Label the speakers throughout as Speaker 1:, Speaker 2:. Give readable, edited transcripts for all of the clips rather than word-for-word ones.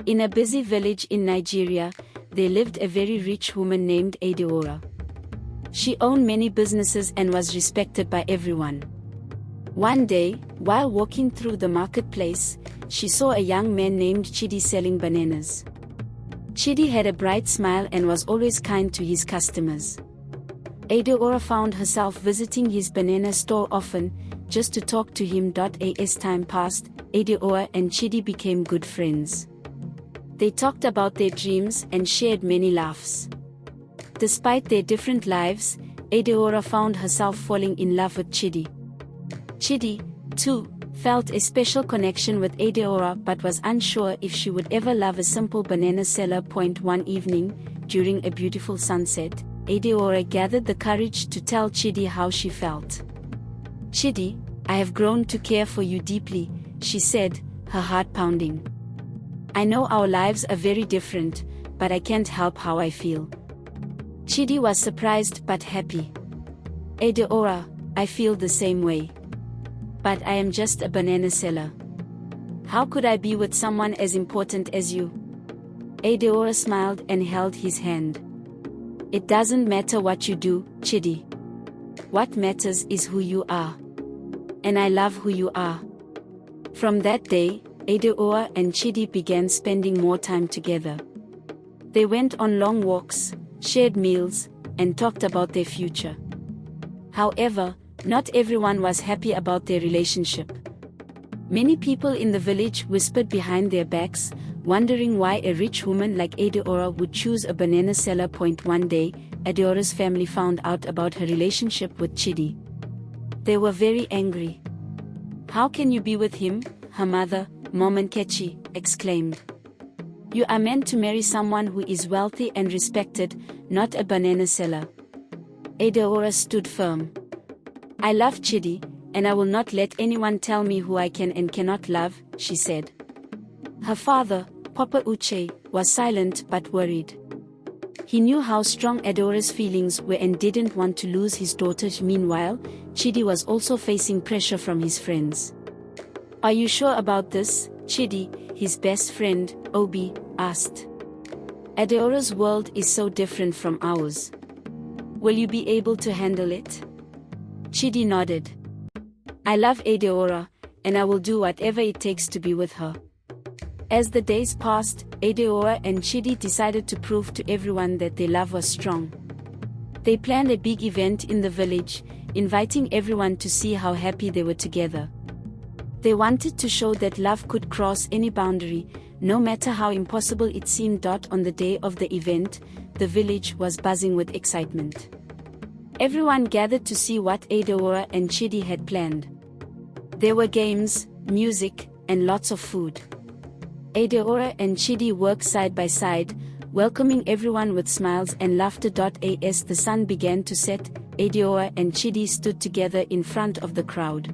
Speaker 1: In a busy village in Nigeria, there lived a very rich woman named Adeora. She owned many businesses and was respected by everyone. One day, while walking through the marketplace, she saw a young man named Chidi selling bananas. Chidi had a bright smile and was always kind to his customers. Adeora found herself visiting his banana store often, just to talk to him. As time passed, Adeora and Chidi became good friends. They talked about their dreams and shared many laughs. Despite their different lives, Adeora found herself falling in love with Chidi. Chidi, too, felt a special connection with Adeora but was unsure if she would ever love a simple banana seller. One evening, during a beautiful sunset, Adeora gathered the courage to tell Chidi how she felt. "Chidi, I have grown to care for you deeply," she said, her heart pounding. "I know our lives are very different, but I can't help how I feel." Chidi was surprised but happy. "Adeora, I feel the same way. But I am just a banana seller. How could I be with someone as important as you?" Adeora smiled and held his hand. "It doesn't matter what you do, Chidi. What matters is who you are. And I love who you are." From that day, Adeora and Chidi began spending more time together. They went on long walks, shared meals, and talked about their future. However, not everyone was happy about their relationship. Many people in the village whispered behind their backs, wondering why a rich woman like Adeora would choose a banana seller. One day, Adeora's family found out about her relationship with Chidi. They were very angry. "How can you be with him?" her mother, Mom Nkechi, exclaimed. "You are meant to marry someone who is wealthy and respected, not a banana seller." Adeora stood firm. "I love Chidi, and I will not let anyone tell me who I can and cannot love," she said. Her father, Papa Uche, was silent but worried. He knew how strong Adeora's feelings were and didn't want to lose his daughter. Meanwhile, Chidi was also facing pressure from his friends. "Are you sure about this, Chidi?" his best friend, Obi, asked. "Adeora's world is so different from ours. Will you be able to handle it?" Chidi nodded. "I love Adeora, and I will do whatever it takes to be with her." As the days passed, Adeora and Chidi decided to prove to everyone that their love was strong. They planned a big event in the village, inviting everyone to see how happy they were together. They wanted to show that love could cross any boundary, no matter how impossible it seemed. On the day of the event, the village was buzzing with excitement. Everyone gathered to see what Adeora and Chidi had planned. There were games, music, and lots of food. Adeora and Chidi worked side by side, welcoming everyone with smiles and laughter. As the sun began to set, Adeora and Chidi stood together in front of the crowd.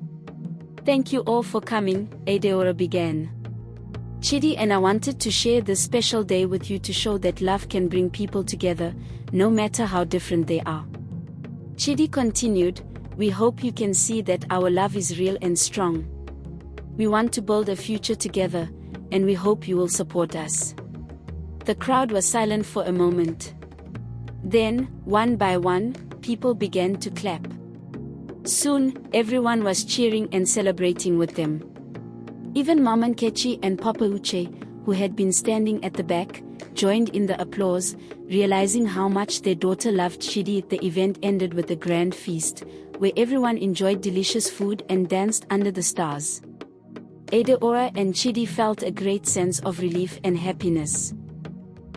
Speaker 1: "Thank you all for coming," Adeora began. "Chidi and I wanted to share this special day with you to show that love can bring people together, no matter how different they are." Chidi continued, "We hope you can see that our love is real and strong. We want to build a future together, and we hope you will support us." The crowd was silent for a moment. Then, one by one, people began to clap. Soon, everyone was cheering and celebrating with them. Even Mama Nkechi and Papa Uche, who had been standing at the back, joined in the applause, realizing how much their daughter loved Chidi. The event ended with a grand feast, where everyone enjoyed delicious food and danced under the stars. Adeora and Chidi felt a great sense of relief and happiness.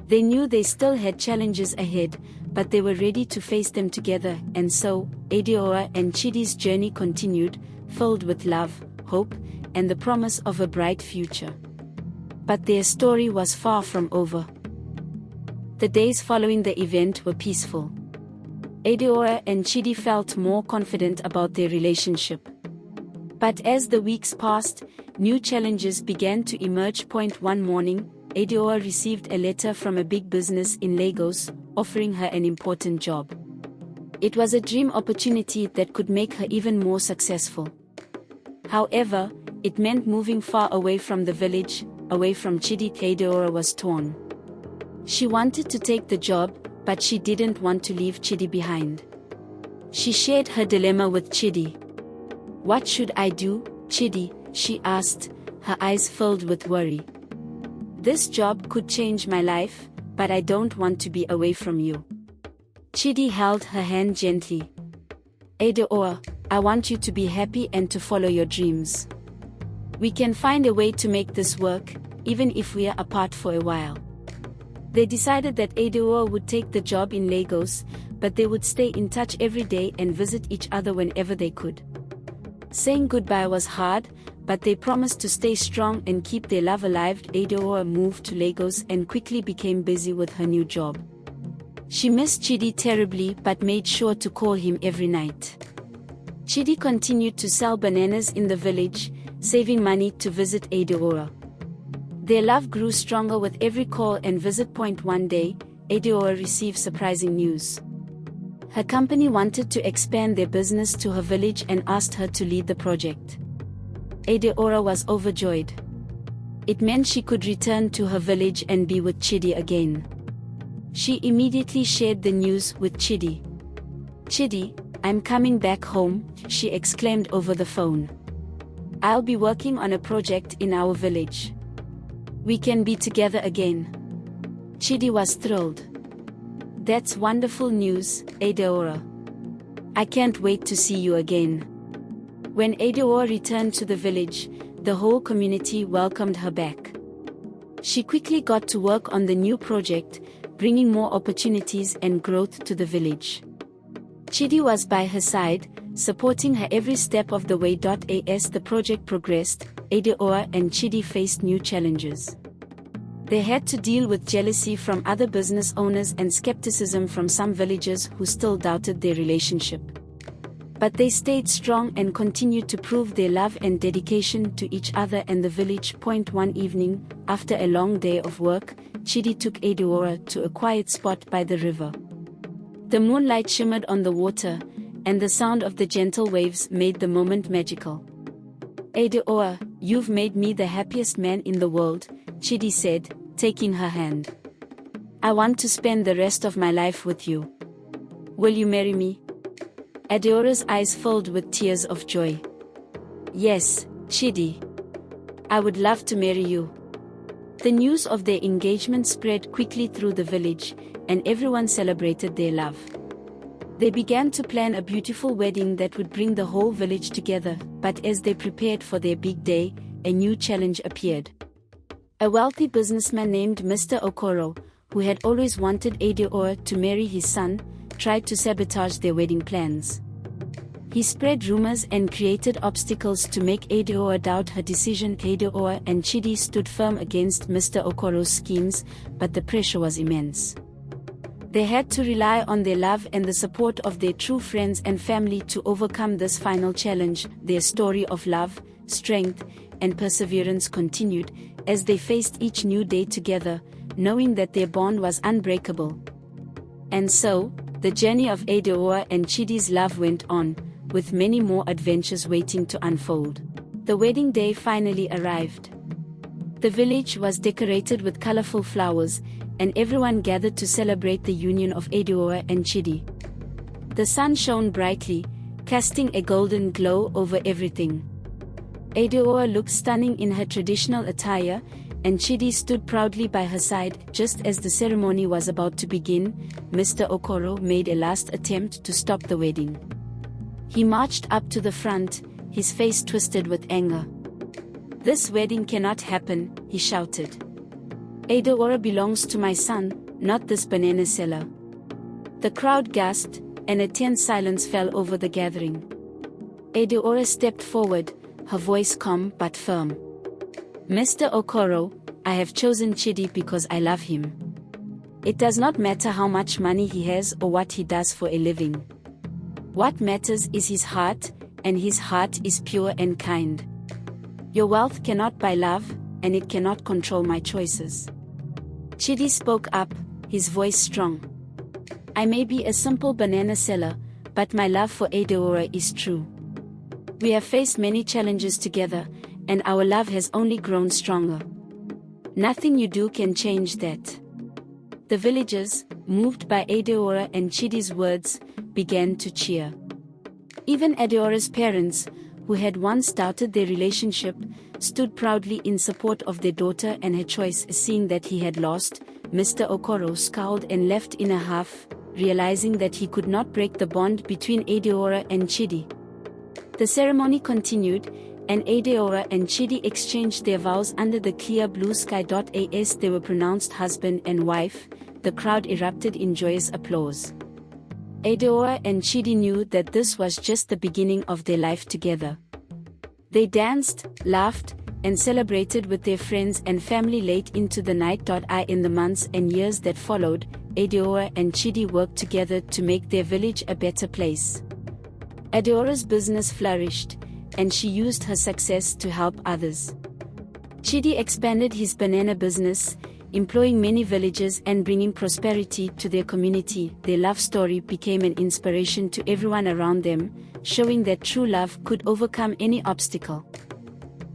Speaker 1: They knew they still had challenges ahead, but they were ready to face them together, and so, Adeora and Chidi's journey continued, filled with love, hope, and the promise of a bright future. But their story was far from over. The days following the event were peaceful. Adeora and Chidi felt more confident about their relationship. But as the weeks passed, new challenges began to emerge. One morning, Adeora received a letter from a big business in Lagos, offering her an important job. It was a dream opportunity that could make her even more successful. However, it meant moving far away from the village, away from Chidi, Adeora was torn. She wanted to take the job, but she didn't want to leave Chidi behind. She shared her dilemma with Chidi. "What should I do, Chidi?" she asked, her eyes filled with worry. "This job could change my life, but I don't want to be away from you." Chidi held her hand gently. "Adeora, I want you to be happy and to follow your dreams. We can find a way to make this work, even if we are apart for a while." They decided that Adeora would take the job in Lagos, but they would stay in touch every day and visit each other whenever they could. Saying goodbye was hard, but they promised to stay strong and keep their love alive. Adeora moved to Lagos and quickly became busy with her new job. She missed Chidi terribly but made sure to call him every night. Chidi continued to sell bananas in the village, saving money to visit Adeora. Their love grew stronger with every call and visit. One day, Adeora received surprising news. Her company wanted to expand their business to her village and asked her to lead the project. Adeora was overjoyed. It meant she could return to her village and be with Chidi again. She immediately shared the news with Chidi. "Chidi, I'm coming back home," she exclaimed over the phone. "I'll be working on a project in our village. We can be together again." Chidi was thrilled. "That's wonderful news, Adeora. I can't wait to see you again." When Adeora returned to the village, the whole community welcomed her back. She quickly got to work on the new project, bringing more opportunities and growth to the village. Chidi was by her side, supporting her every step of the way. As the project progressed, Adeora and Chidi faced new challenges. They had to deal with jealousy from other business owners and skepticism from some villagers who still doubted their relationship. But they stayed strong and continued to prove their love and dedication to each other and the village. One evening, after a long day of work, Chidi took Adeora to a quiet spot by the river. The moonlight shimmered on the water, and the sound of the gentle waves made the moment magical. "Adeora, you've made me the happiest man in the world," Chidi said, taking her hand. "I want to spend the rest of my life with you. Will you marry me?" Adeora's eyes filled with tears of joy. "Yes, Chidi. I would love to marry you." The news of their engagement spread quickly through the village, and everyone celebrated their love. They began to plan a beautiful wedding that would bring the whole village together, but as they prepared for their big day, a new challenge appeared. A wealthy businessman named Mr. Okoro, who had always wanted Adeora to marry his son, tried to sabotage their wedding plans. He spread rumors and created obstacles to make Adeora doubt her decision. Adeora and Chidi stood firm against Mr. Okoro's schemes, but the pressure was immense. They had to rely on their love and the support of their true friends and family to overcome this final challenge. Their story of love, strength, and perseverance continued, as they faced each new day together, knowing that their bond was unbreakable. And so, the journey of Adeora and Chidi's love went on, with many more adventures waiting to unfold. The wedding day finally arrived. The village was decorated with colorful flowers, and everyone gathered to celebrate the union of Adeora and Chidi. The sun shone brightly, casting a golden glow over everything. Adeora looked stunning in her traditional attire, and Chidi stood proudly by her side. Just as the ceremony was about to begin, Mr. Okoro made a last attempt to stop the wedding. He marched up to the front, his face twisted with anger. "This wedding cannot happen," he shouted. "Adeora belongs to my son, not this banana seller." The crowd gasped, and a tense silence fell over the gathering. Adeora stepped forward, her voice calm but firm. "Mr. Okoro, I have chosen Chidi because I love him. It does not matter how much money he has or what he does for a living. What matters is his heart, and his heart is pure and kind. Your wealth cannot buy love, and it cannot control my choices." Chidi spoke up, his voice strong. "I may be a simple banana seller, but my love for Adeora is true. We have faced many challenges together, and our love has only grown stronger. Nothing you do can change that. The villagers, moved by Adeora and Chidi's words, began to cheer. Even Adeora's parents, who had once doubted their relationship, stood proudly in support of their daughter and her choice. Seeing that he had lost, Mr. Okoro scowled and left in a huff, realizing that he could not break the bond between Adeora and Chidi. The ceremony continued, and Adeora and Chidi exchanged their vows under the clear blue sky. As they were pronounced husband and wife, the crowd erupted in joyous applause. Adeora and Chidi knew that this was just the beginning of their life together. They danced, laughed, and celebrated with their friends and family late into the night. In the months and years that followed, Adeora and Chidi worked together to make their village a better place. Adeora's business flourished, and she used her success to help others. Chidi expanded his banana business, employing many villagers and bringing prosperity to their community. Their love story became an inspiration to everyone around them, showing that true love could overcome any obstacle.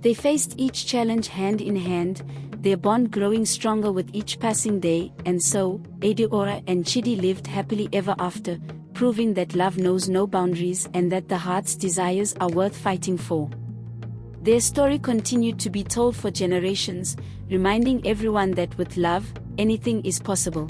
Speaker 1: They faced each challenge hand in hand, their bond growing stronger with each passing day, and so, Adeora and Chidi lived happily ever after, proving that love knows no boundaries and that the heart's desires are worth fighting for. Their story continued to be told for generations, reminding everyone that with love, anything is possible.